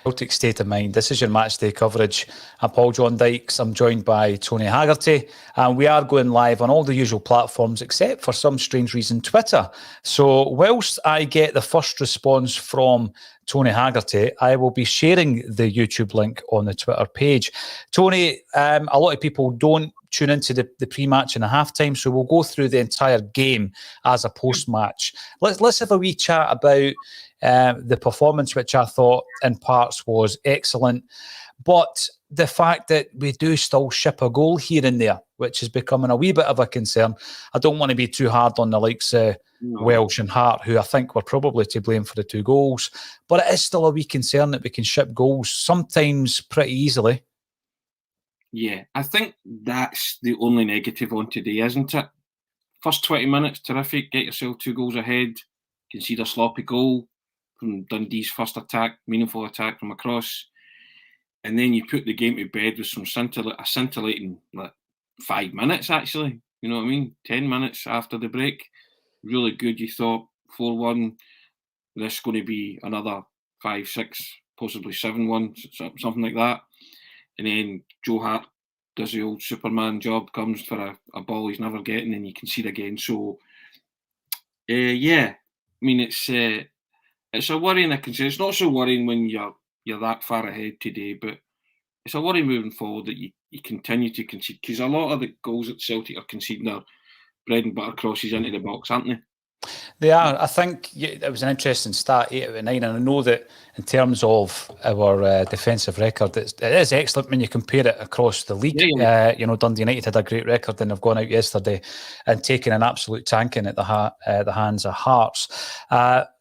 Celtic State of Mind. This is your matchday coverage. I'm Paul John Dykes. I'm joined by Tony Haggerty, and we are going live on all the usual platforms except for some strange reason Twitter. So whilst I get the first response from Tony Haggerty, I will be sharing the YouTube link on the Twitter page. Tony, a lot of people don't tune into the pre-match and a halftime, so we'll go through the entire game as a post-match. Let's have a wee chat about the performance, which I thought in parts was excellent, but the fact that we do still ship a goal here and there, which is becoming a wee bit of a concern. I don't want to be too hard on the likes of Welsh and Hart, who I think were probably to blame for the 2 goals, but it is still a wee concern that we can ship goals sometimes pretty easily. Yeah, I think that's the only negative on today, isn't it? First 20 minutes, terrific, get yourself 2 goals ahead, concede a sloppy goal from Dundee's first attack, meaningful attack from across, and then you put the game to bed with some scintillating 5 minutes, actually. You know what I mean? 10 minutes after the break. Really good, you thought. 4-1. This is going to be another 5-6, possibly 7-1, something like that. And then Joe Hart does the old Superman job, comes for a ball he's never getting, and you concede again. So, yeah, I mean, it's a worry and a concern. It's not so worrying when you're that far ahead today, but it's a worry moving forward that you continue to concede, because a lot of the goals that Celtic are conceding are bread and butter crosses into the box, aren't they? They are. I think it was an interesting stat, 8 out of 9, and I know that in terms of our defensive record, it is excellent when you compare it across the league. Yeah. Dundee United had a great record, and they've gone out yesterday and taken an absolute tanking at the hands of Hearts.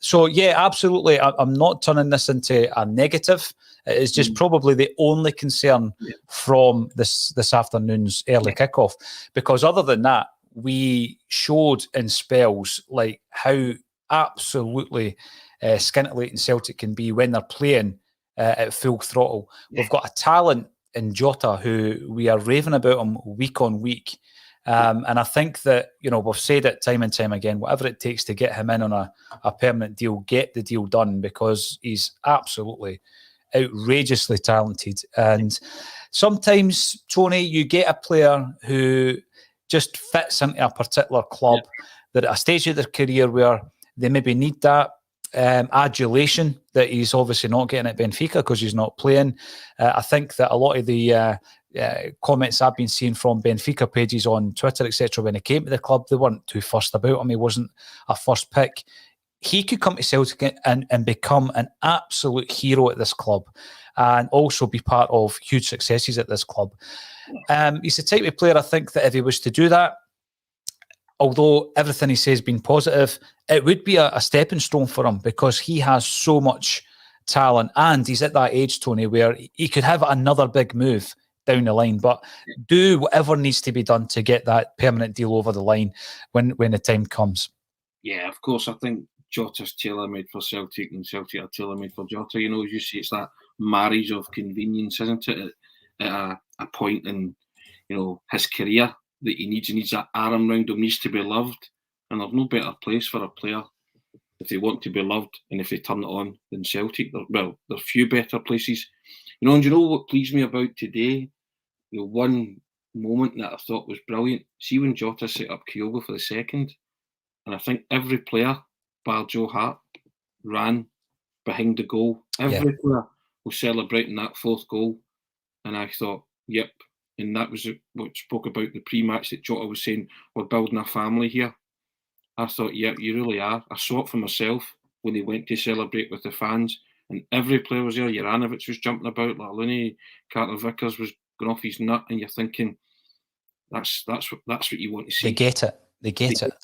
So yeah, absolutely. I'm not turning this into a negative. It's just probably the only concern from this afternoon's early kickoff, because other than that, we showed in spells like how absolutely scintillating Celtic can be when they're playing at full throttle. Yeah. We've got a talent in Jota who we are raving about him week on week. And I think that, we've said it time and time again, whatever it takes to get him in on a permanent deal, get the deal done, because he's absolutely outrageously talented. And sometimes, Tony, you get a player who just fits into a particular club that at a stage of their career where they maybe need that adulation that he's obviously not getting at Benfica because he's not playing. I think that a lot of the comments I've been seeing from Benfica pages on Twitter, etc., when he came to the club, they weren't too fussed about him. He wasn't a first pick. He could come to Celtic and become an absolute hero at this club and also be part of huge successes at this club. He's the type of player, I think, that if he was to do that, although everything he says has been positive, it would be a stepping stone for him, because he has so much talent and he's at that age, Tony, where he could have another big move down the line, but do whatever needs to be done to get that permanent deal over the line when the time comes. Yeah, of course. I think Jota's tailor-made for Celtic and Celtic are tailor-made for Jota. As you see, it's that marriage of convenience, isn't it? At a point in, his career that he needs that arm round him, needs to be loved, and there's no better place for a player if they want to be loved and if they turn it on than Celtic. There's few better places, and what pleased me about today, one moment that I thought was brilliant. See when Jota set up Kyogo for the second, and I think every player, bar Joe Hart, ran behind the goal. Every player was celebrating that 4th goal. And I thought, yep. And that was what spoke about the pre-match that Jota was saying, we're building a family here. I thought, yep, you really are. I saw it for myself when they went to celebrate with the fans. And every player was there. Juranovic was jumping about, Looney, Carter Vickers was going off his nut. And you're thinking, that's what you want to see. They get it.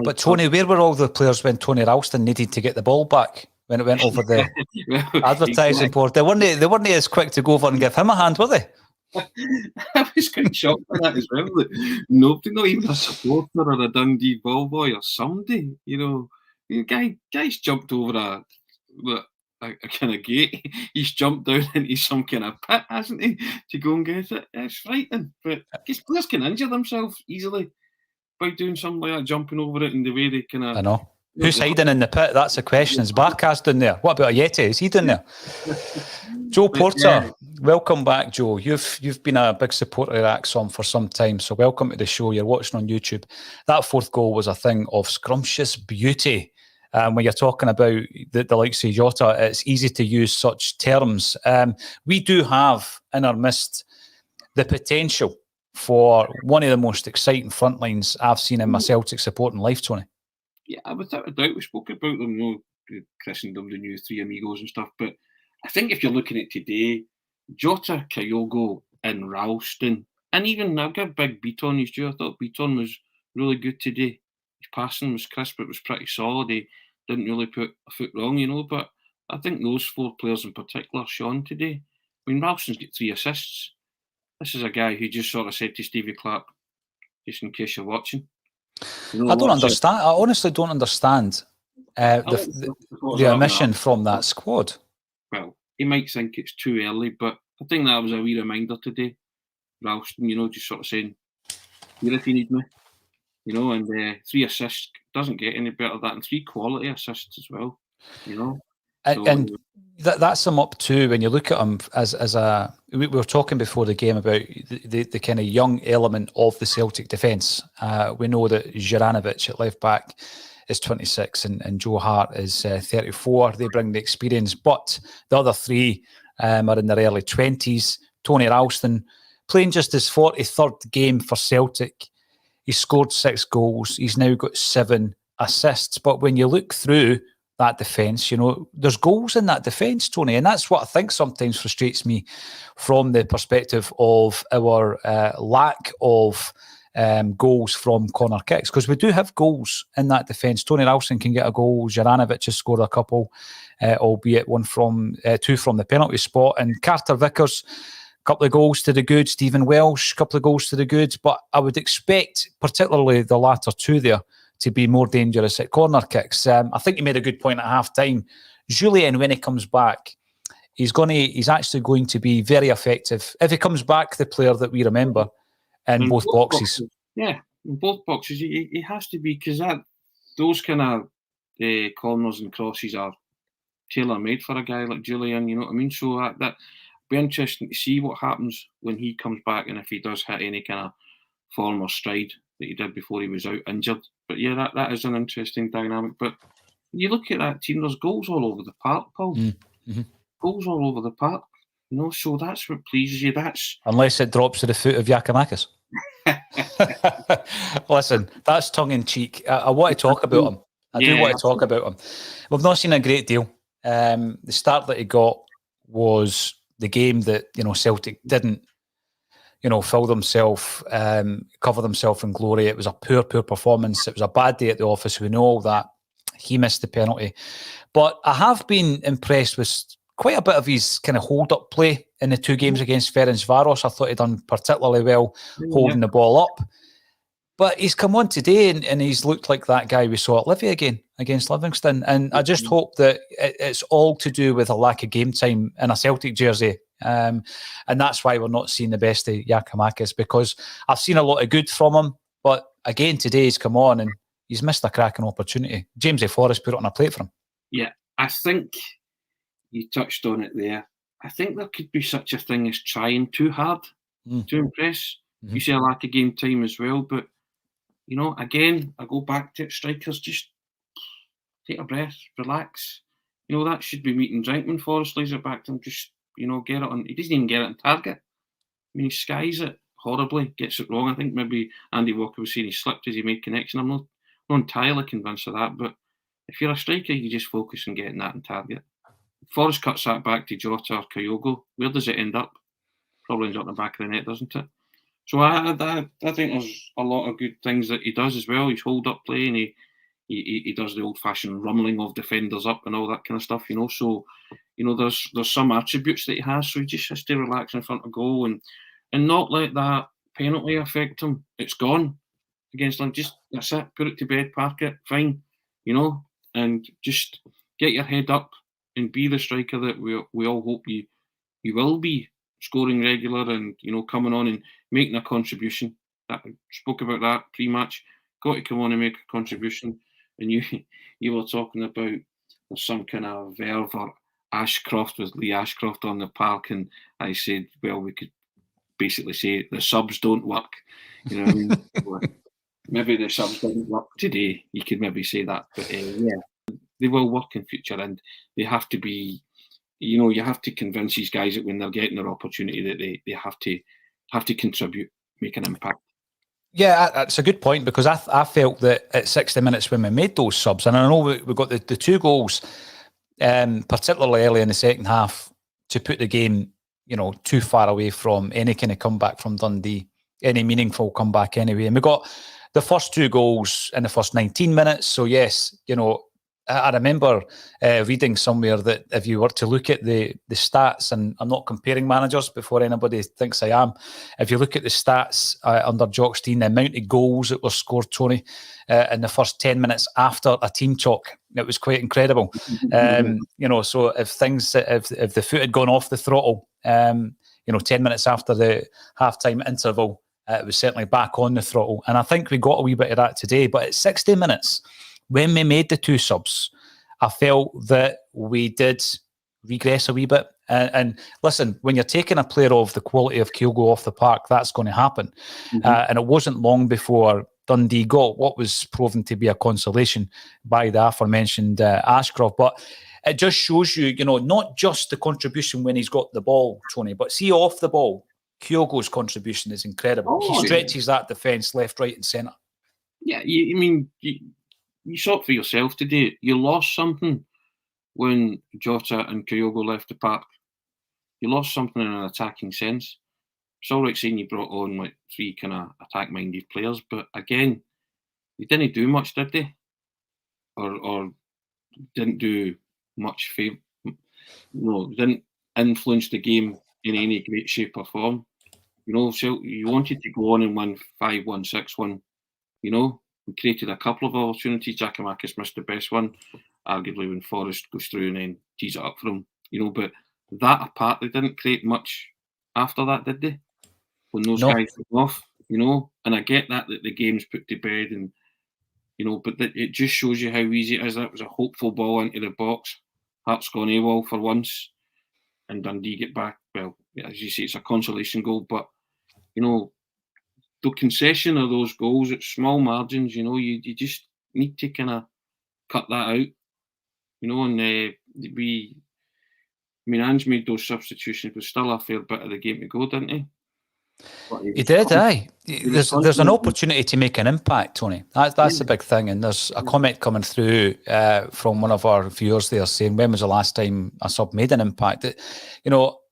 But Tony, where were all the players when Tony Ralston needed to get the ball back? When it went over the advertising board, they weren't as quick to go over and give him a hand, were they? I was quite shocked by that as well. Nobody, not even a supporter or a Dundee ball boy or somebody, guys jumped over a kind of gate. He's jumped down into some kind of pit, hasn't he, to go and get it? It's frightening, but players can injure themselves easily by doing something like that, jumping over it, and the way they kind of. I know. Who's hiding in the pit? That's a question. Is Barkas down there? What about a Yeti? Is he down there? Joe Porter, welcome back, Joe. You've been a big supporter of ACSOM for some time, so welcome to the show. You're watching on YouTube. That fourth goal was a thing of scrumptious beauty. When you're talking about the likes of Jota, it's easy to use such terms. We do have in our midst the potential for one of the most exciting front lines I've seen in my Celtic supporting life, Tony. Yeah, without a doubt, we spoke about them, christened them the new Three Amigos and stuff, but I think if you're looking at today, Jota, Kyogo and Ralston, and even I'll give big Beaton his due. I thought Beaton was really good today. His passing was crisp, it was pretty solid. He didn't really put a foot wrong, but I think those four players in particular shone today. I mean, Ralston's got 3 assists. This is a guy who just sort of said to Stevie Clark, just in case you're watching. I don't understand. I honestly don't understand the omission from that squad. Well, he might think it's too early, but I think that was a wee reminder today. Ralston, just sort of saying, here if you need me. And 3 assists, doesn't get any better than that, and 3 quality assists as well. And that's him up too. When you look at him as a, we were talking before the game about the kind of young element of the Celtic defence. We know that Juranovic at left back is 26 and Joe Hart is 34. They bring the experience, but the other 3 are in their early 20s. Tony Ralston playing just his 43rd game for Celtic. He scored 6 goals. He's now got 7 assists. But when you look through that defence, there's goals in that defence, Tony, and that's what I think sometimes frustrates me from the perspective of our lack of goals from corner kicks, because we do have goals in that defence. Tony Ralston can get a goal. Juranovic has scored a couple, albeit 2 from the penalty spot, and Carter Vickers, a couple of goals to the good. Stephen Welsh, a couple of goals to the good. But I would expect, particularly the latter 2 there, to be more dangerous at corner kicks. I think you made a good point at half-time. Julian, when he comes back, he's actually going to be very effective. If he comes back, the player that we remember in both boxes. Yeah, in both boxes. He has to be, because those kind of corners and crosses are tailor-made for a guy like Julian, you know what I mean? So that be interesting to see what happens when he comes back, and if he does hit any kind of form or stride that he did before he was out injured. But yeah, that is an interesting dynamic. But you look at that team, there's goals all over the park, Paul. Mm-hmm. Goals all over the park. So that's what pleases you. Unless it drops to the foot of Giakoumakis. Listen, that's tongue in cheek. I want to talk about him. I do want to talk about him. We've not seen a great deal. The start that he got was the game that Celtic didn't fill themselves, cover themselves in glory. It was a poor performance. It was a bad day at the office. We know all that. He missed the penalty. But I have been impressed with quite a bit of his kind of hold-up play in the 2 games against Ferencvaros. I thought he'd done particularly well holding the ball up. But he's come on today and he's looked like that guy we saw at Livy again against Livingston. And I just hope that it's all to do with a lack of game time in a Celtic jersey. And that's why we're not seeing the best of Giakoumakis, because I've seen a lot of good from him. But again, today he's come on and he's missed a cracking opportunity. James A. Forrest put it on a plate for him. Yeah, I think you touched on it there. I think there could be such a thing as trying too hard to impress. Mm-hmm. You see a lack of game time as well, but again, I go back to it. Strikers, just take a breath, relax. That should be meat and drink when Forrest lays it back to him. Just, get it on. He doesn't even get it on target. I mean, he skies it horribly, gets it wrong. I think maybe Andy Walker was saying he slipped as he made connection. I'm not entirely convinced of that, but if you're a striker, you just focus on getting that on target. Forrest cuts that back to Jota or Kyogo. Where does it end up? Probably ends up in the back of the net, doesn't it? So I think there's a lot of good things that he does as well. He's hold-up play, and he does the old-fashioned rumbling of defenders up and all that kind of stuff, So, there's some attributes that he has. So he just has to relax in front of goal and not let that penalty affect him. It's gone against him. Just, that's it. Put it to bed, park it, fine, and just get your head up and be the striker that we all hope you will be, scoring regular and, coming on and making a contribution. That spoke about that pre-match. Got to come on and make a contribution. and you were talking about there's some kind of verve or Ashcroft with Lee Ashcroft on the park, and I said, well, we could basically say the subs don't work. You know what I mean? Maybe the subs didn't work today. You could maybe say that, but yeah, they will work in future, and they have to be. You have to convince these guys that when they're getting their opportunity, that they have to contribute, make an impact. Yeah, that's a good point, because I felt that at 60 minutes when we made those subs, and I know we got the 2 goals, particularly early in the second half, to put the game, too far away from any kind of comeback from Dundee, any meaningful comeback anyway. And we got the first 2 goals in the first 19 minutes. So yes, I remember reading somewhere that if you were to look at the stats, and I'm not comparing managers before anybody thinks I am, if you look at the stats under Jockstein, the amount of goals that were scored, Tony, in the first 10 minutes after a team talk, it was quite incredible. So if the foot had gone off the throttle, 10 minutes after the half-time interval, it was certainly back on the throttle. And I think we got a wee bit of that today. But at 60 minutes, when we made the 2 subs, I felt that we did regress a wee bit. And listen, when you're taking a player of the quality of Kyogo off the park, that's going to happen. And it wasn't long before Dundee got what was proven to be a consolation by the aforementioned Ashcroft. But it just shows you, not just the contribution when he's got the ball, Tony, but see off the ball, Kyogo's contribution is incredible. He stretches that defence left, right and centre. Yeah, you saw it for yourself today. You lost something when Jota and Kyogo left the park. You lost something in an attacking sense. It's all right saying you brought on like 3 kind of attack-minded players, but again, they didn't do much, did they? Or didn't do much favour. No, didn't influence the game in any great shape or form. So you wanted to go on and win 5-1, 6-1. We created a couple of opportunities. Giakoumakis missed the best one, arguably when Forrest goes through and then tees it up for him. But that apart, they didn't create much after that, did they? When those guys went off, and I get that the game's put to bed, and but it just shows you how easy it is. That was a hopeful ball into the box. Hart's gone AWOL for once, and Dundee get back. Well, as you say, it's a consolation goal, but the concession of those goals at small margins, you just need to kind of cut that out, and Ange made those substitutions, but still a fair bit of the game to go, didn't he? He did, aye. There's an opportunity to make an impact, Tony. That's the big thing. And there's a comment coming through from one of our viewers there saying, when was the last time a sub made an impact?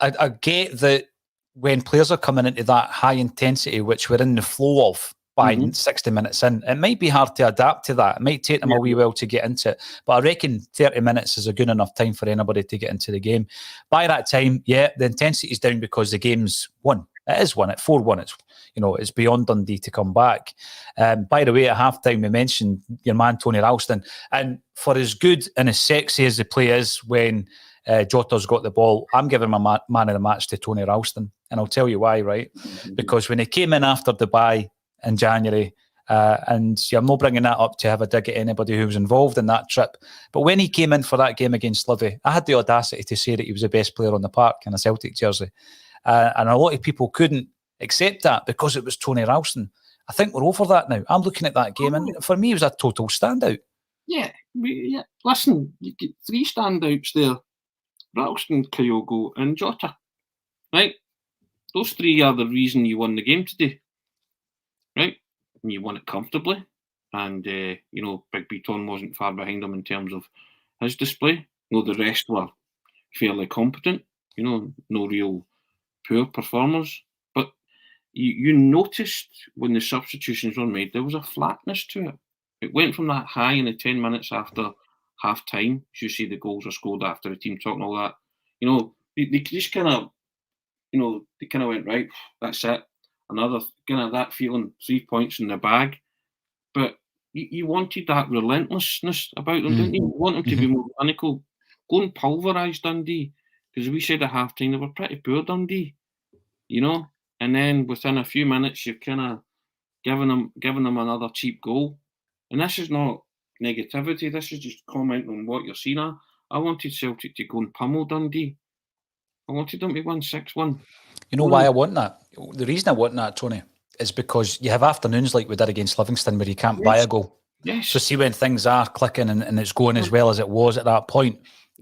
I get that when players are coming into that high intensity, which we're in the flow of by 60 minutes in, it might be hard to adapt to that. It might take them a wee while to get into it. But I reckon 30 minutes is a good enough time for anybody to get into the game. By that time, the intensity is down because the game's won. It is won at 4-1. It's beyond Dundee to come back. By the way, at halftime, we mentioned your man, Tony Ralston. And for as good and as sexy as the play is when Jota's got the ball, I'm giving my man of the match to Tony Ralston. And I'll tell you why, right? Because when he came in after Dubai in January, and I'm not bringing that up to have a dig at anybody who was involved in that trip, but when he came in for that game against Livy, I had the audacity to say that he was the best player on the park in a Celtic jersey. And a lot of people couldn't accept that because it was Tony Ralston. I think we're over that now. I'm looking at that game, and for me, it was a total standout. Yeah. Listen, you get 3 standouts there. Ralston, Kyogo and Jota. Right? Those 3 are the reason you won the game today. Right? And you won it comfortably. And, Big Beaton wasn't far behind him in terms of his display. The rest were fairly competent. No real poor performers. But you noticed when the substitutions were made, there was a flatness to it. It went from that high in the 10 minutes after half time. As you see, the goals are scored after the team talk and all that. They just kind of, they kind of went, right, that's it. Another kind of that feeling, 3 points in the bag. But you wanted that relentlessness about them, didn't you? You want them to be more clinical. Go and pulverise Dundee. Because we said at half time they were pretty poor, Dundee. And then within a few minutes you've kind of given them another cheap goal. And this is not negativity. This is just commenting on what you're seeing. I wanted Celtic to go and pummel Dundee. I wanted them to win 6-1. You know why I want that? The reason I want that, Tony, is because you have afternoons like we did against Livingston where you can't buy a goal. Yes. So see when things are clicking and it's going as well as it was at that point.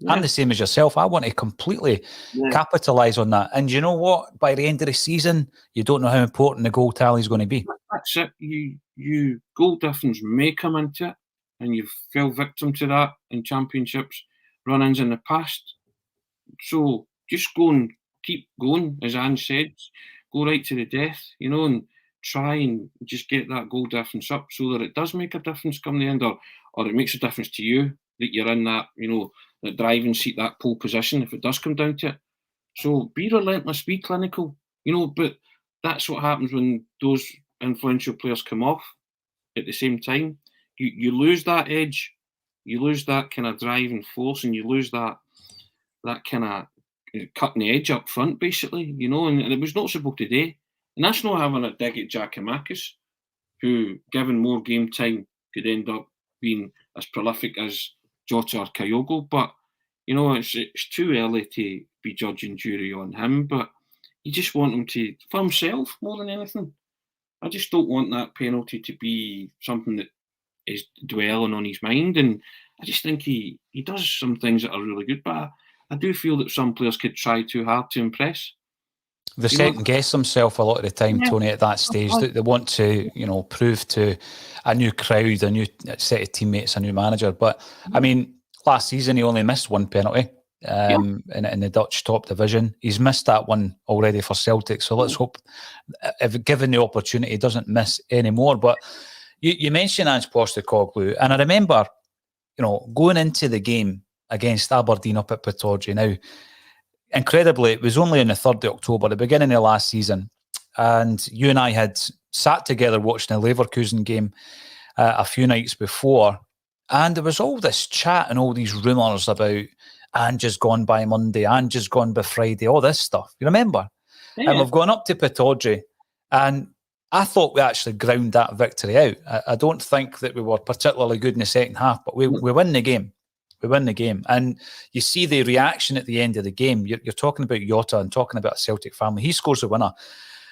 I'm the same as yourself. I want to completely capitalise on that. And you know what? By the end of the season, you don't know how important the goal tally is going to be. That's it. You goal difference may come into it, and you've fell victim to that in championships run-ins in the past. So just go and keep going, as Ange said. Go right to the death, and try and just get that goal difference up so that it does make a difference come the end, or it makes a difference to you that you're in that, that driving seat, that pole position, if it does come down to it. So be relentless, be clinical, but that's what happens when those influential players come off at the same time. You lose that edge, you lose that kind of driving force, and you lose that kind of cutting the edge up front, basically, and it was noticeable today. And that's not having a dig at Giakoumakis, who, given more game time, could end up being as prolific as Jota or Kyogo. But, it's too early to be judging jury on him. But you just want him to, for himself, more than anything. I just don't want that penalty to be something that is dwelling on his mind. And I just think he does some things that are really good. But I do feel that some players could try too hard to impress. They second guess themselves a lot of the time, Tony, at that stage. They want to, prove to a new crowd, a new set of teammates, a new manager. But, I mean, last season he only missed one penalty in the Dutch top division. He's missed that one already for Celtic. So let's hope, if given the opportunity, he doesn't miss any more. But you mentioned Ange Postecoglou, and I remember, going into the game against Aberdeen up at Pittodrie. Now, incredibly, it was only on the 3rd of October, the beginning of last season, and you and I had sat together watching the Leverkusen game a few nights before, and there was all this chat and all these rumours about Ange has gone by Monday, Ange has gone by Friday, all this stuff. You remember? Yeah. And we've gone up to Pittodrie, and I thought we actually ground that victory out. I don't think that we were particularly good in the second half, but we win the game. We win the game. And you see the reaction at the end of the game. You're talking about Jota and talking about a Celtic family. He scores the winner.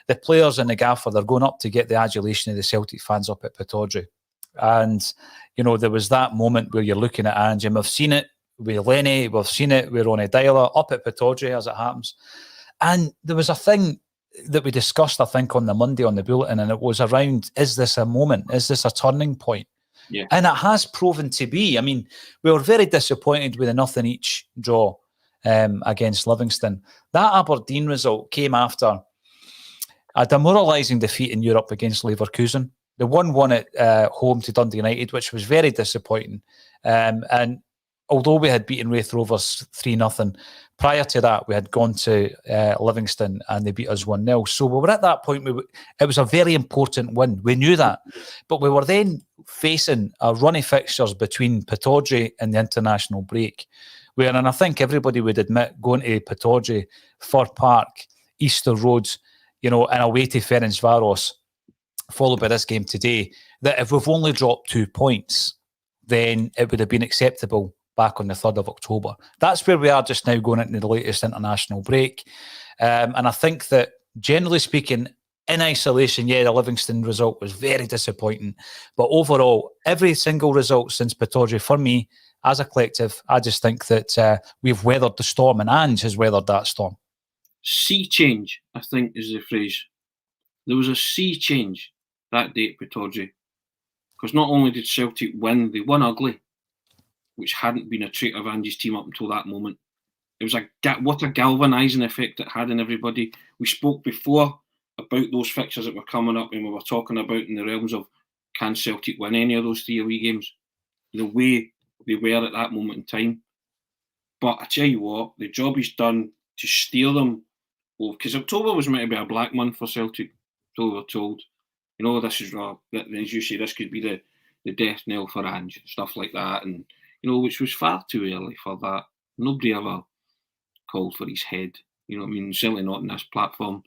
The players and the gaffer, they're going up to get the adulation of the Celtic fans up at Pittodrie. And, there was that moment where you're looking at Ange, and we've seen it with Lenny, we've seen it with Ronnie Dyler up at Pittodrie, as it happens. And there was a thing that we discussed, I think, on the Monday on the Bulletin, and it was around, is this a moment? Is this a turning point? Yeah. And it has proven to be. I mean, we were very disappointed with a 0-0 draw against Livingston. That Aberdeen result came after a demoralising defeat in Europe against Leverkusen. The 1-1 at home to Dundee United, which was very disappointing. And although we had beaten Raith Rovers 3-0, prior to that, we had gone to Livingston and they beat us 1-0. So we were at that point, it was a very important win. We knew that. But we were then facing a run of fixtures between Pittodrie and the international break. And I think everybody would admit, going to Pittodrie, Fir Park, Easter Road, and away to Ferencváros, followed by this game today, that if we've only dropped 2 points, then it would have been acceptable back on the 3rd of October. That's where we are just now going into the latest international break. And I think that, generally speaking, in isolation, the Livingston result was very disappointing. But overall, every single result since Pittodrie, for me, as a collective, I just think that we've weathered the storm, and Ange has weathered that storm. Sea change, I think, is the phrase. There was a sea change that day at Pittodrie. Because not only did Celtic win, they won ugly, which hadn't been a trait of Ange's team up until that moment. It was what a galvanising effect it had on everybody. We spoke before about those fixtures that were coming up, and we were talking about in the realms of, can Celtic win any of those 3 away games? The way they were at that moment in time. But I tell you what, the job is done to steer them. Because October was meant to be a black month for Celtic, so we were told. This is, as you say, this could be the death knell for Ange, stuff like that. And, which was far too early for that. Nobody ever called for his head. Certainly not on this platform.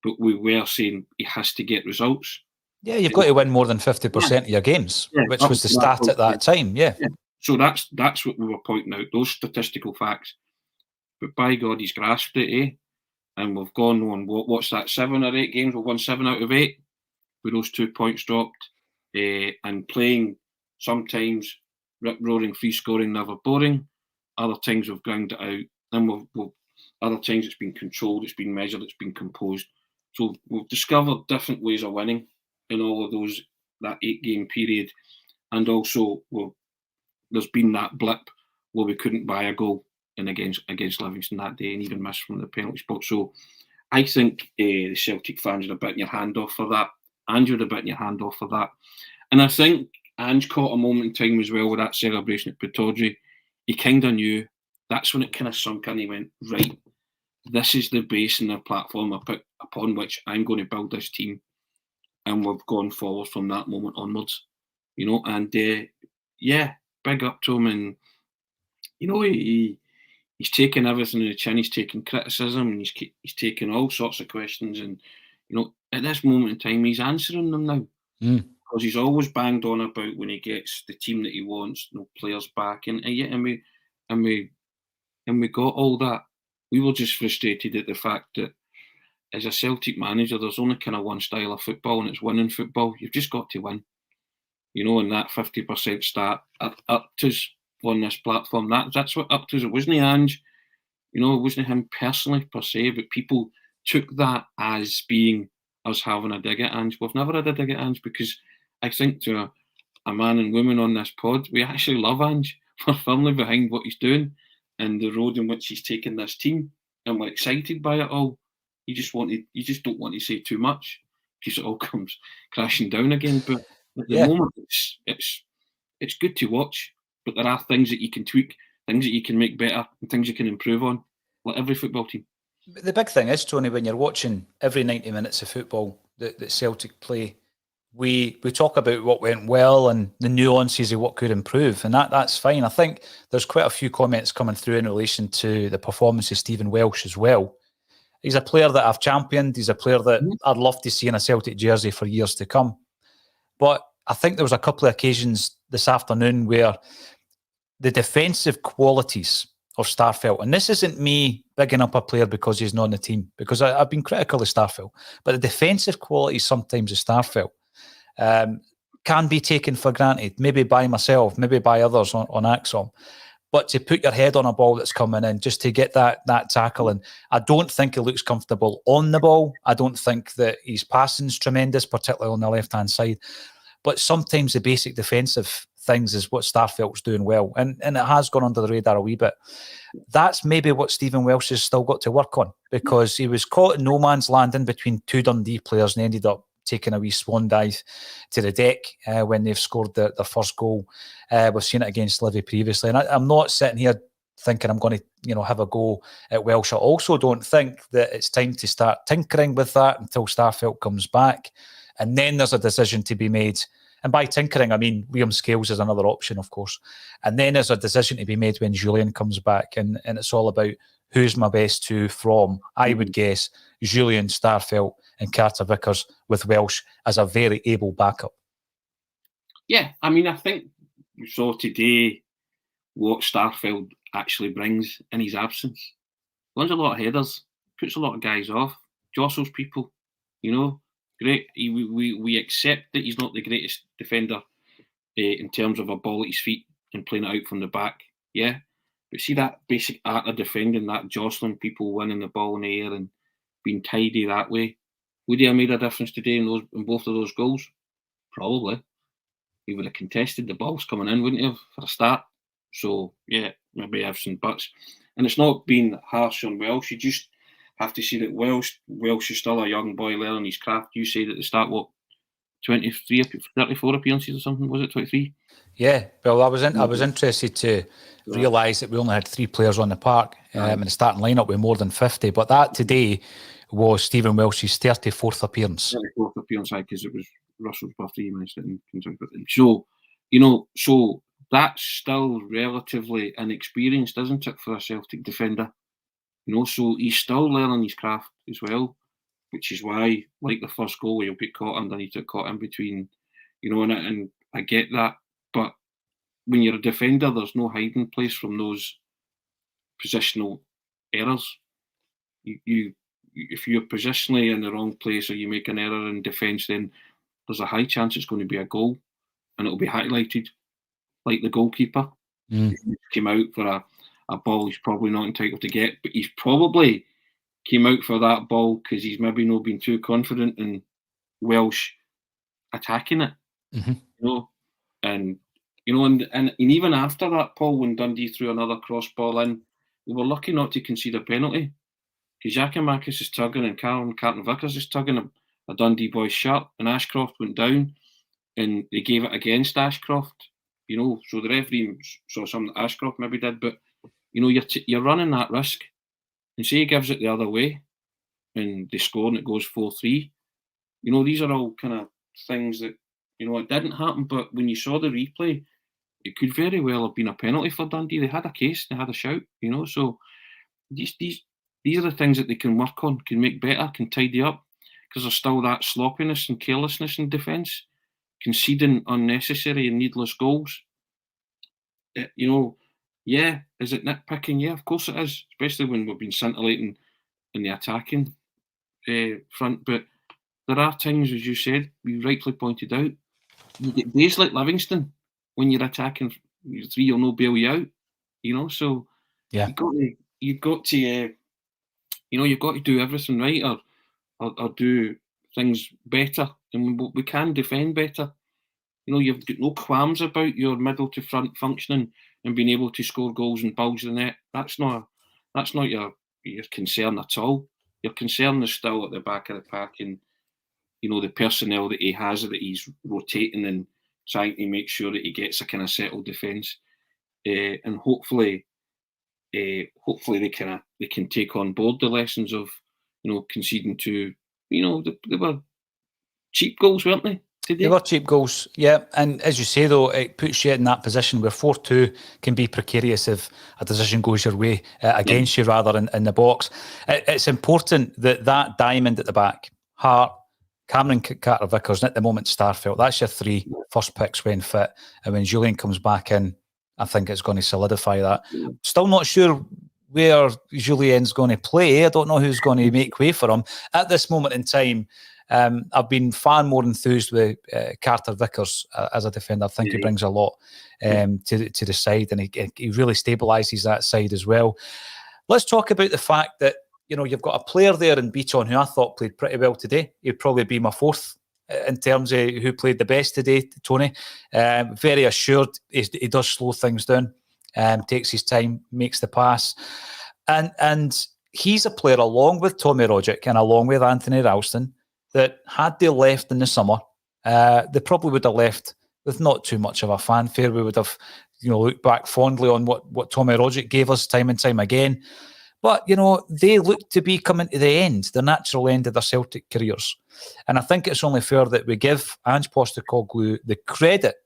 But we were saying he has to get results. Yeah, you've got to win more than 50% of your games, which was the stat at that time. Yeah. So that's what we were pointing out, those statistical facts. But by God, he's grasped it, and we've gone on, what's that, 7 or 8 games? We've won 7 out of 8 with those 2 points dropped, and playing sometimes rip-roaring, free-scoring, never boring. Other times we've ground it out, and other times it's been controlled, it's been measured, it's been composed. So we've discovered different ways of winning in all of that 8-game period, and also there's been that blip where we couldn't buy a goal against Livingston that day and even missed from the penalty spot. So I think the Celtic fans are a bit your hand off for that. Ange would have bitten your hand off for that. And I think Ange caught a moment in time as well with that celebration at Pittodrie. He kind of knew. That's when it kind of sunk in. He went, right, this is the base and the platform upon which I'm going to build this team. And we've gone forward from that moment onwards. And big up to him. And, he's taken everything in the chin. He's taken criticism, and he's taken all sorts of questions. And, at this moment in time, he's answering them now. Because he's always banged on about when he gets the team that he wants, players back. And we got all that. We were just frustrated at the fact that as a Celtic manager, there's only kind of one style of football, and it's winning football. You've just got to win. And that 50% start up to us on this platform. That's what up to us. It wasn't Ange. It wasn't him personally per se, but people took that as being us having a dig at Ange. We've never had a dig at Ange, because I think to a man and woman on this pod, we actually love Ange. We're firmly behind what he's doing and the road in which he's taken this team, and we're excited by it all. You just don't want to say too much, because it all comes crashing down again. But at the moment, it's good to watch. But there are things that you can tweak, things that you can make better, and things you can improve on, like every football team. The big thing is, Tony, when you're watching every 90 minutes of football that Celtic play, we talk about what went well and the nuances of what could improve, and that's fine. I think there's quite a few comments coming through in relation to the performance of Stephen Welsh as well. He's a player that I've championed. He's a player that I'd love to see in a Celtic jersey for years to come. But I think there was a couple of occasions this afternoon where the defensive qualities of Starfelt, and this isn't me bigging up a player because he's not on the team, because I've been critical of Starfelt, but the defensive qualities sometimes of Starfelt can be taken for granted, maybe by myself, maybe by others on ACSOM. But to put your head on a ball that's coming in, just to get that tackle, and I don't think he looks comfortable on the ball. I don't think that his passing's tremendous, particularly on the left-hand side. But sometimes the basic defensive things is what Starfelt's doing well. And it has gone under the radar a wee bit. That's maybe what Stephen Welsh has still got to work on, because he was caught in no man's land in between 2 Dundee players and ended up taking a wee swan dive to the deck when they've scored their first goal. We've seen it against Livy previously. And I'm not sitting here thinking I'm going to have a go at Welsh. I also don't think that it's time to start tinkering with that until Starfelt comes back. And then there's a decision to be made. And by tinkering, I mean Liam Scales is another option, of course. And then there's a decision to be made when Julian comes back. And it's all about who's my best 2 from, I would guess, Julian, Starfelt and Carter Vickers, with Welsh as a very able backup. Yeah, I mean, I think we saw today what Starfelt actually brings in his absence. Runs a lot of headers, puts a lot of guys off, jostles people, great. We accept that he's not the greatest defender in terms of a ball at his feet and playing it out from the back, yeah. But see that basic art of defending, that jostling people, winning the ball in the air and being tidy that way. Would he have made a difference today in both of those goals? Probably. He would have contested the balls coming in, wouldn't he have, for a start? So, yeah, maybe ifs and buts. And it's not being harsh on Welsh. You just have to see that Welsh is still a young boy learning his craft. You said at the start, 34 appearances or something? Was it 23? Yeah, well, I was interested to realise that we only had 3 players on the park in the starting lineup with more than 50. But that today was Stephen Welsh's 34th appearance. 34th appearance, because it was Russell's birthday. He managed it in conjunction. So, so that's still relatively inexperienced, isn't it, for a Celtic defender? So he's still learning his craft as well. which is why, like the first goal, he'll get caught underneath it, caught in between, and I get that. But when you're a defender, there's no hiding place from those positional errors. If you're positionally in the wrong place or you make an error in defence, then there's a high chance it's going to be a goal, and it'll be highlighted, like the goalkeeper. He came out for a ball he's probably not entitled to get, but he's probably came out for that ball because he's maybe not been too confident in Welsh attacking it. And even after that, Paul, when Dundee threw another cross ball in, we were lucky not to concede a penalty because Giakoumakis is tugging and Carlton-Vickers is tugging a Dundee boy's shirt, and Ashcroft went down and they gave it against Ashcroft. So the referee saw something that Ashcroft maybe did, but you're running that risk. And say he gives it the other way and they score and it goes 4-3. These are all kind of things that, it didn't happen, but when you saw the replay, it could very well have been a penalty for Dundee. They had a case, they had a shout, so these are the things that they can work on, can make better, can tidy up, because there's still that sloppiness and carelessness in defence, conceding unnecessary and needless goals. Yeah, is it nitpicking? Yeah, of course it is, especially when we've been scintillating in the attacking front. But there are times, as you said, you rightly pointed out, you get days like Livingston when you're attacking 3 or no bail you out. So yeah, you've got to do everything right or do things better, and we can defend better. You've got no qualms about your middle to front functioning and being able to score goals and bulge the net. That's not your concern at all. Your concern is still at the back of the pack and the personnel that he has, that he's rotating and trying to make sure that he gets a kind of settled defence. And hopefully they can take on board the lessons of conceding to they were cheap goals, weren't they? They were cheap goals, yeah. And as you say, though, it puts you in that position where 4-2 can be precarious if a decision goes your way against you rather in the box. It's important that diamond at the back, Hart, Cameron Carter-Vickers, and at the moment Starfelt, that's your 3 first picks when fit. And when Julian comes back in, I think it's going to solidify that. Still not sure where Julian's going to play. I don't know who's going to make way for him. At this moment in time, I've been far more enthused with Carter-Vickers as a defender. I think he brings a lot to the side, and he really stabilises that side as well. Let's talk about the fact that you've got a player there in Beaton who I thought played pretty well today. He'd probably be my 4th in terms of who played the best today, Tony. Very assured. He does slow things down, takes his time, makes the pass. And he's a player along with Tommy Rogic and along with Anthony Ralston that had they left in the summer, they probably would have left with not too much of a fanfare. We would have, looked back fondly on what Tommy Rogic gave us time and time again. But, they look to be coming to the end, the natural end of their Celtic careers. And I think it's only fair that we give Ange Postecoglou the credit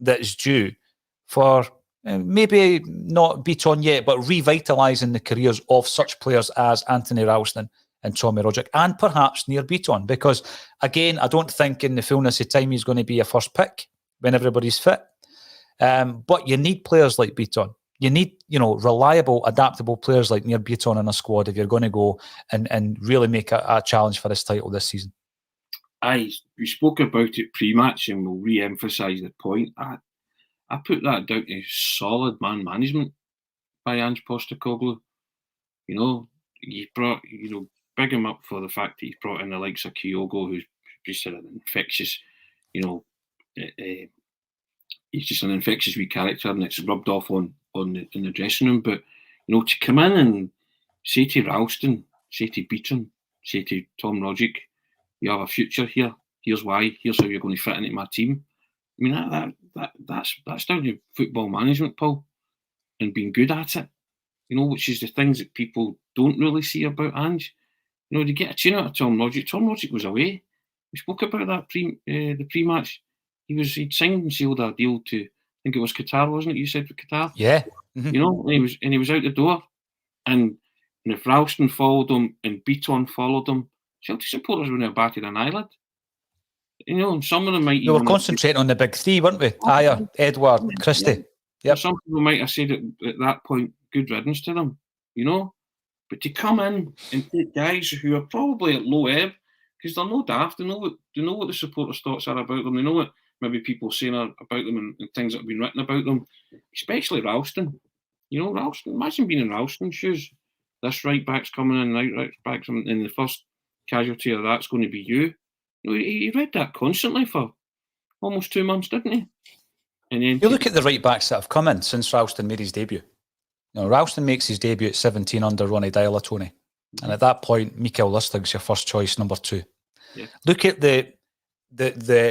that is due for maybe not Beaton yet, but revitalising the careers of such players as Anthony Ralston and Tommy Rogic, and perhaps near Beaton, because again, I don't think in the fullness of time he's going to be a first pick when everybody's fit. But you need players like Beaton. You need, reliable, adaptable players like near Beaton in a squad if you're going to go and really make a challenge for this title this season. We spoke about it pre-match and we'll re-emphasise the point. I put that down to solid man management by Ange Postecoglou. He brought, big him up for the fact that he's brought in the likes of Kyogo, who's just an infectious, he's just an infectious wee character, and it's rubbed off in the dressing room. But to come in and say to Ralston, say to Beaton, say to Tom Rogic, you have a future here. Here's why. Here's how you're going to fit into my team. I mean, that's down to football management, Paul, and being good at it. Which is the things that people don't really see about Ange. To get a tune out of Tom Rogic. Tom Rogic was away. We spoke about that the pre-match. He'd signed and sealed a deal to, I think it was Qatar, wasn't it? You said for Qatar. Yeah. Mm-hmm. And he was out the door. And if Ralston followed him and Beaton followed him, Celtic supporters wouldn't have batted an eyelid. You know, some of them might. We were concentrating on the big three, weren't we? Ayer, Edward, Christie. Yeah. Some people might have said at that point, good riddance to them, you know. But to come in and take guys who are probably at low ebb, because they're no daft, they know what the supporters' thoughts are about them, they know what maybe people saying about them and things that have been written about them, especially Ralston. You know, Ralston, imagine being in Ralston's shoes. This right back's coming in, right back's coming in, the first casualty of that's going to be you. You know, he read that constantly for almost 2 months, didn't he? And then you look at the right backs that have come in since Ralston made his debut. You know, Ralston makes his debut at 17 under Ronnie Dyler, Tony. And at that point, Mikael Lustig's your first choice, number 2. Yeah. Look at the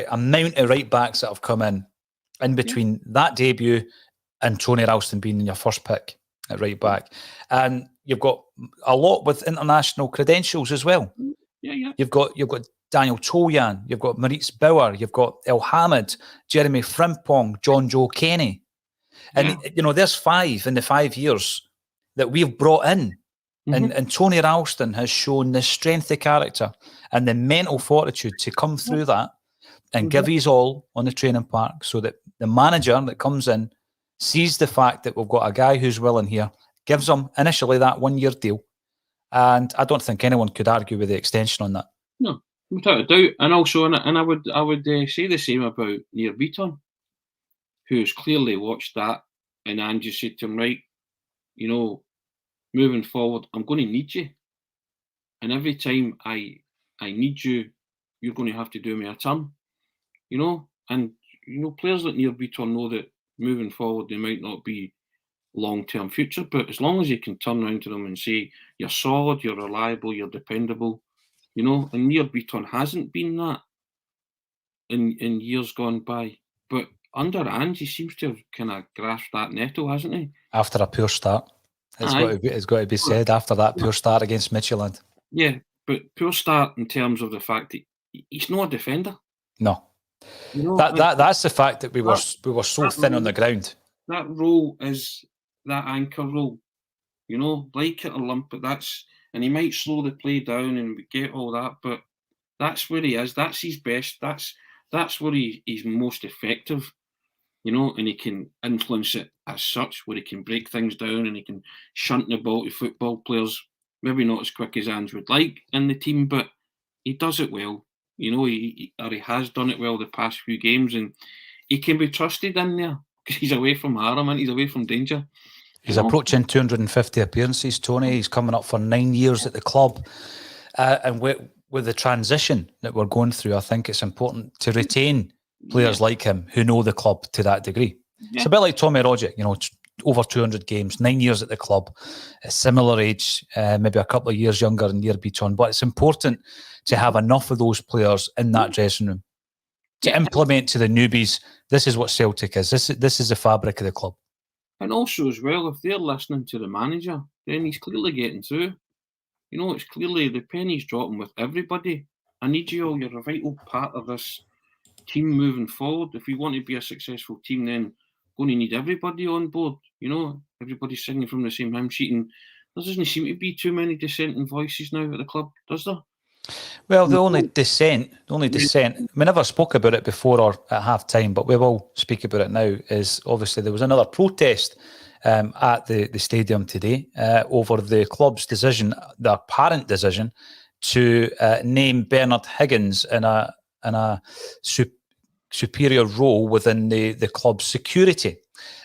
amount of right backs that have come in between that debut and Tony Ralston being your first pick at right back. And you've got a lot with international credentials as well. Yeah. You've got Daniel Toljan, you've got Maurice Bauer, you've got El Hamid, Jeremy Frimpong, John Joe Kenny. And, you know, there's 5 in the 5 years that we've brought in. And Tony Ralston has shown the strength of character and the mental fortitude to come through that and give his all on the training park so that the manager that comes in sees the fact that we've got a guy who's willing here, gives him initially that 1-year deal. And I don't think anyone could argue with the extension on that. No, without a doubt. And also, and I would say the same about Neil Beaton, who's clearly watched that, and Ange said to him, right, you know, moving forward, I'm going to need you. And every time I need you, you're going to have to do me a turn. You know? And, you know, players like Neil Beaton know that moving forward, they might not be long-term future, but as long as you can turn around to them and say, you're solid, you're reliable, you're dependable, you know, and Neil Beaton hasn't been that in years gone by. But under Ange, he seems to have kind of grasped that nettle, hasn't he? After a poor start. It's got to be said, after that poor start against Midtjylland. Yeah, but poor start in terms of the fact that he's not a defender. No. You know, that's the fact that we were so thin on the ground. That role is that anchor role. You know, like it or lump it, and he might slow the play down and get all that, but that's where he is. That's his best. That's where he's most effective. You know, and he can influence it as such, where he can break things down and he can shunt the ball to football players. Maybe not as quick as Ange would like in the team, but he does it well. You know, he has done it well the past few games, and he can be trusted in there because he's away from harm and he's away from danger. He's approaching 250 appearances, Tony. He's coming up for 9 years at the club. And with the transition that we're going through, I think it's important to retain players like him who know the club to that degree. Yeah. It's a bit like Tommy Rogic, you know, over 200 games, 9 years at the club, a similar age, maybe a couple of years younger than Neil Beaton. But it's important to have enough of those players in that dressing room to implement to the newbies, this is what Celtic is. This is the fabric of the club. And also as well, if they're listening to the manager, then he's clearly getting through. You know, it's clearly the penny's dropping with everybody. I need you all. You're a vital part of this team moving forward. If we want to be a successful team, then we're going to need everybody on board. You know, everybody's singing from the same hymn sheet, and there doesn't seem to be too many dissenting voices now at the club, does there? Well, the only dissent, we never spoke about it before or at half time, but we will speak about it now, is obviously there was another protest at the stadium today over the club's decision, the apparent decision, to name Bernard Higgins in a superior role within the club's security.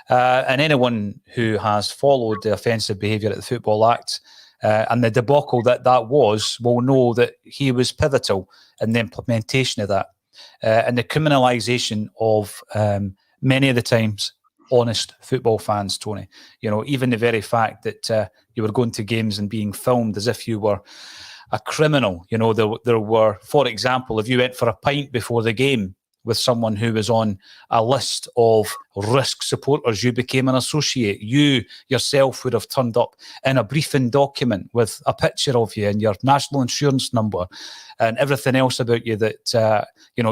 And anyone who has followed the offensive behaviour at the Football Act and the debacle that was will know that he was pivotal in the implementation of that and the criminalisation of many of the times honest football fans, Tony. You know, even the very fact that you were going to games and being filmed as if you were a criminal. You know, there were, for example, if you went for a pint before the game with someone who was on a list of risk supporters, you became an associate. You yourself would have turned up in a briefing document with a picture of you and your national insurance number and everything else about you that,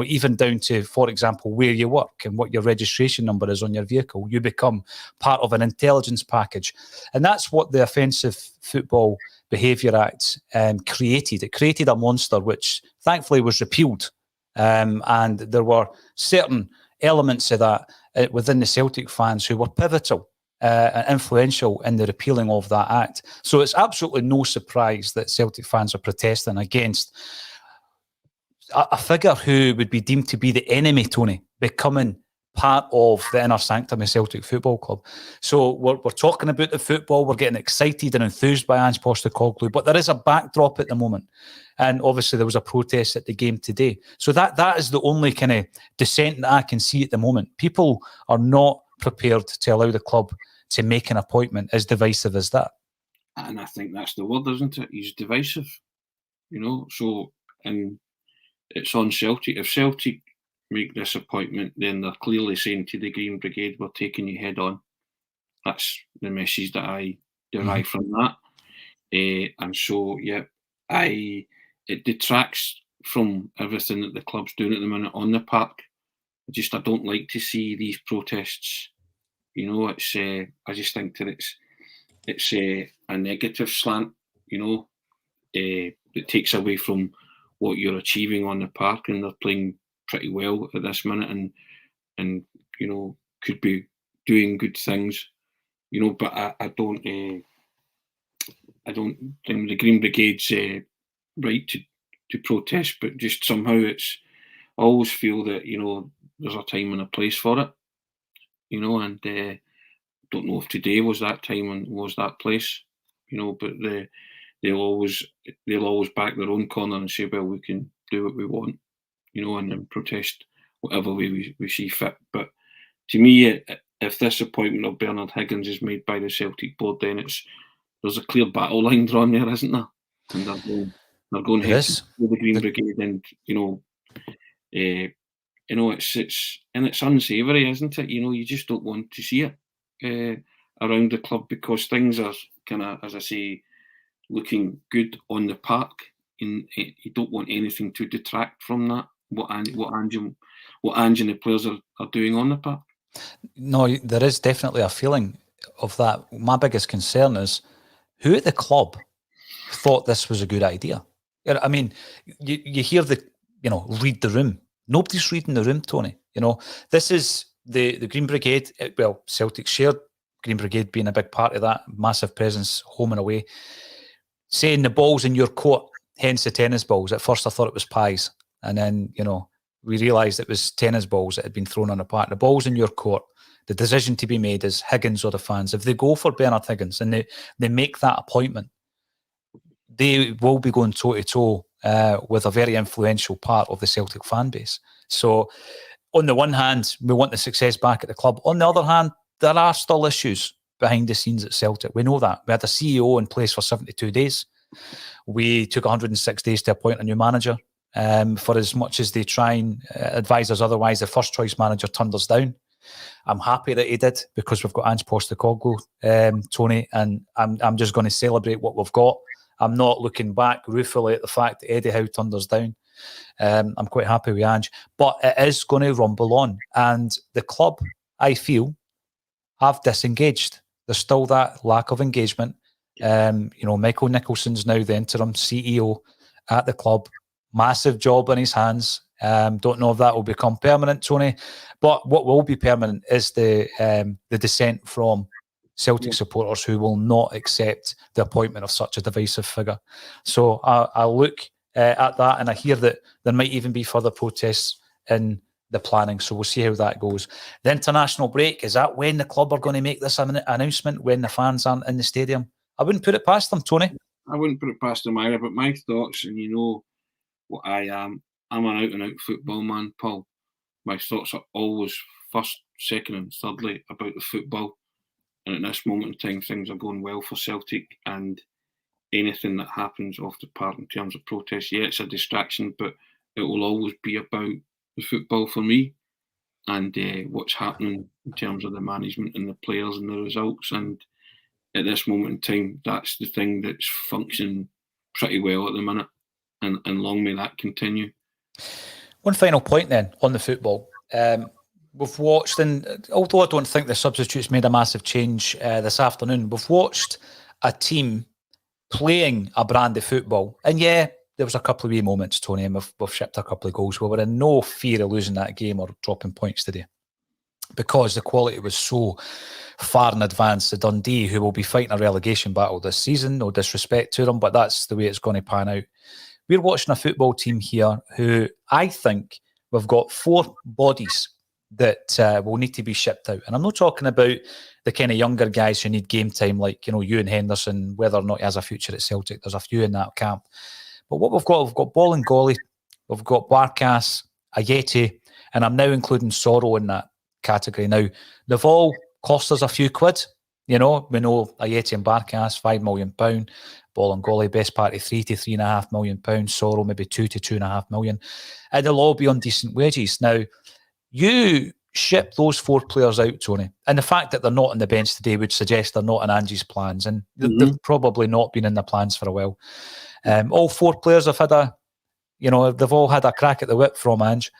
even down to, for example, where you work and what your registration number is on your vehicle. You become part of an intelligence package. And that's what the Offensive Football Behaviour Act created. It created a monster which thankfully was repealed. And there were certain elements of that within the Celtic fans who were pivotal and influential in the repealing of that act. So it's absolutely no surprise that Celtic fans are protesting against a figure who would be deemed to be the enemy, Tony, becoming part of the inner sanctum of Celtic Football Club. So we're talking about the football, we're getting excited and enthused by Ange Postecoglou, but there is a backdrop at the moment. And obviously there was a protest at the game today. So that is the only kind of dissent that I can see at the moment. People are not prepared to allow the club to make an appointment as divisive as that. And I think that's the word, isn't it? He's divisive, So, and it's on Celtic. If Celtic make this appointment, then they're clearly saying to the Green Brigade, we're taking you head on. That's the message that I derive from that. And so, it detracts from everything that the club's doing at the minute on the park. I don't like to see these protests. I just think that it's a negative slant. It takes away from what you're achieving on the park, and they're playing pretty well at this minute, and could be doing good things. But I don't think the Green Brigade's right to protest, but just somehow I always feel that there's a time and a place for it. And don't know if today was that time and was that place. But they'll always back their own corner and say, well, we can do what we want, and then protest whatever way we see fit. But to me, if this appointment of Bernard Higgins is made by the Celtic board, then there's a clear battle line drawn there, isn't there? And they're going head to the Green Brigade, and it's unsavoury, isn't it? You just don't want to see it around the club, because things are kind of, as I say, looking good on the park, and you don't want anything to detract from that. What Ange and the players are doing on the park. No, there is definitely a feeling of that. My biggest concern is who at the club thought this was a good idea. I mean, you hear read the room. Nobody's reading the room, Tony. This is the Green Brigade. Well, Celtic shared Green Brigade being a big part of that, massive presence home and away. Saying the ball's in your court, hence the tennis balls. At first I thought it was pies. And then, we realised it was tennis balls that had been thrown on the park. The ball's in your court. The decision to be made is Higgins or the fans. If they go for Bernard Higgins and they make that appointment, they will be going toe-to-toe with a very influential part of the Celtic fan base. So, on the one hand, we want the success back at the club. On the other hand, there are still issues behind the scenes at Celtic. We know that. We had a CEO in place for 72 days. We took 106 days to appoint a new manager. For as much as they try and advise us otherwise, the first choice manager turned us down. I'm happy that he did, because we've got Ange Postecoglou, Tony, and I'm just going to celebrate what we've got. I'm not looking back ruefully at the fact that Eddie Howe turned us down. I'm quite happy with Ange, but it is going to rumble on, and the club, I feel, have disengaged. There's still that lack of engagement. Michael Nicholson's now the interim CEO at the club. Massive job on his hands. Don't know if that will become permanent, Tony, but what will be permanent is the dissent from Celtic supporters who will not accept the appointment of such a divisive figure. So I look at that, and I hear that there might even be further protests in the planning. So we'll see how that goes. The international break, is that when the club are going to make this announcement, when the fans aren't in the stadium? I wouldn't put it past them, Tony. I wouldn't put it past them either, but my thoughts, and what I am, I'm an out-and-out football man, Paul. My thoughts are always first, second and thirdly about the football. And at this moment in time, things are going well for Celtic, and anything that happens off the park in terms of protest, it's a distraction, but it will always be about the football for me, and what's happening in terms of the management and the players and the results. And at this moment in time, that's the thing that's functioning pretty well at the minute, and long may that continue. One final point then on the football. We've watched, and although I don't think the substitutes made a massive change this afternoon, we've watched a team playing a brand of football. And yeah, there was a couple of wee moments, Tony, and we've shipped a couple of goals. We were in no fear of losing that game or dropping points today, because the quality was so far in advance to Dundee, who will be fighting a relegation battle this season. No disrespect to them, but that's the way it's going to pan out. We're watching a football team here who I think we've got 4 bodies that will need to be shipped out. And I'm not talking about the kind of younger guys who need game time, like, Ewan Henderson, whether or not he has a future at Celtic. There's a few in that camp. But what we've got Bolingoli, we've got Barkas, Ajeti, and I'm now including Sorrow in that category. Now, they've all cost us a few quid. We know Ajeti and Barkas, £5 million. Bolingoli, best part of £3 to £3.5 million. Sorrow, maybe £2 to £2.5 million. And they'll all be on decent wages. Now, you ship those 4 players out, Tony, and the fact that they're not on the bench today would suggest they're not in Ange's plans, and they've probably not been in the plans for a while. All 4 players have had they've all had a crack at the whip from Ange.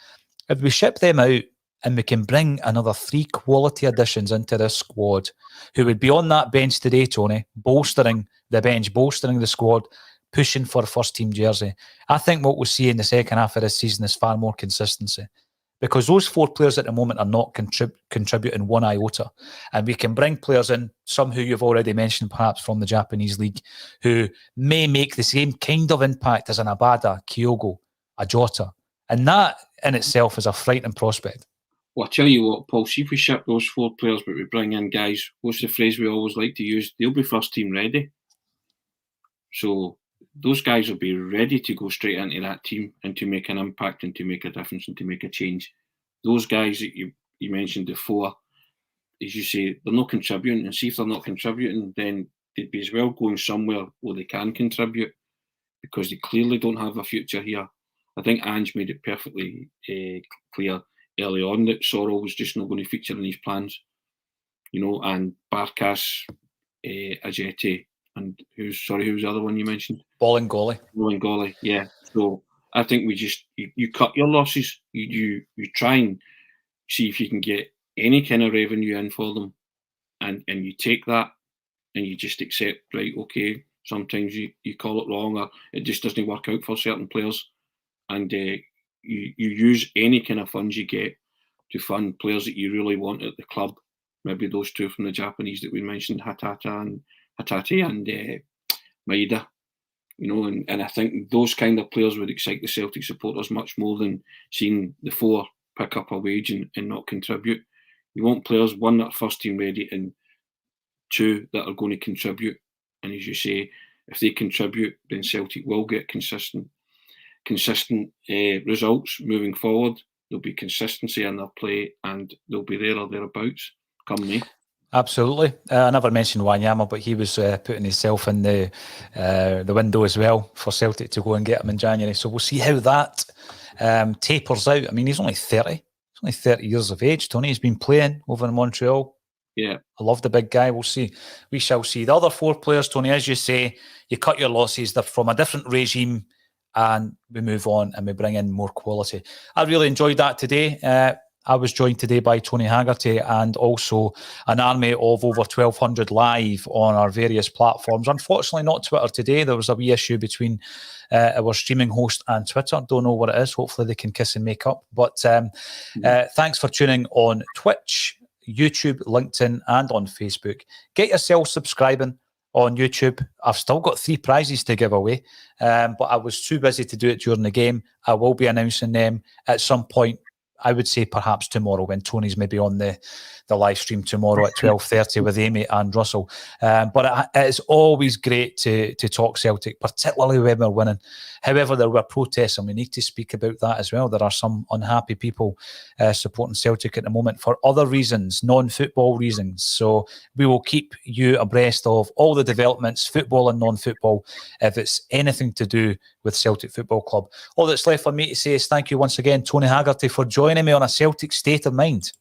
If we ship them out and we can bring another 3 quality additions into this squad who would be on that bench today, Tony, bolstering the bench, bolstering the squad, pushing for a first-team jersey, I think what we'll see in the second half of this season is far more consistency. Because those 4 players at the moment are not contributing one iota. And we can bring players in, some who you've already mentioned, perhaps from the Japanese league, who may make the same kind of impact as an Abada, Kyogo, a Jota. And that in itself is a frightening prospect. Well, I'll tell you what, Paul, see if we ship those 4 players, but we bring in guys, what's the phrase we always like to use? They'll be first team ready. So those guys will be ready to go straight into that team and to make an impact and to make a difference and to make a change. Those guys that you mentioned, the 4, as you say, they're not contributing. And see if they're not contributing, then they'd be as well going somewhere where they can contribute, because they clearly don't have a future here. I think Ange made it perfectly clear early on that Sorrow was just not going to feature in his plans. And Barkas, Ajeti, and who's the other one you mentioned? Bolingoli, yeah. So I think we just you cut your losses. You try and see if you can get any kind of revenue in for them, and you take that and you just accept, right, okay, sometimes you call it wrong or it just doesn't work out for certain players, and you use any kind of funds you get to fund players that you really want at the club. Maybe those 2 from the Japanese that we mentioned, Hatate and Maeda, and I think those kind of players would excite the Celtic supporters much more than seeing the 4 pick up a wage and not contribute. You want players, 1, that are first team ready, and 2, that are going to contribute. And as you say, if they contribute, then Celtic will get consistent results moving forward. There'll be consistency in their play, and they'll be there or thereabouts come May. Absolutely. I never mentioned Wanyama, but he was putting himself in the window as well for Celtic to go and get him in January. So we'll see how that tapers out. I mean, he's only 30. He's only 30 years of age, Tony. He's been playing over in Montreal. Yeah. I love the big guy. We'll see. We shall see. The other 4 players, Tony, as you say, you cut your losses. They're from a different regime, and we move on and we bring in more quality. I really enjoyed that today. I was joined today by Tony Haggerty and also an army of over 1,200 live on our various platforms. Unfortunately, not Twitter today. There was a wee issue between our streaming host and Twitter. Don't know what it is. Hopefully they can kiss and make up. But thanks for tuning on Twitch, YouTube, LinkedIn, and on Facebook. Get yourself subscribing on YouTube. I've still got 3 prizes to give away, but I was too busy to do it during the game. I will be announcing them at some point I would say perhaps tomorrow, when Tony's maybe on the live stream tomorrow at 12:30 with Amy and Russell. But it's always great to talk Celtic, particularly when we're winning. However, there were protests, and we need to speak about that as well. There are some unhappy people supporting Celtic at the moment for other reasons, non-football reasons. So we will keep you abreast of all the developments, football and non-football, if it's anything to do with Celtic Football Club. All that's left for me to say is thank you once again, Tony Haggerty, for joining me on A Celtic State of Mind.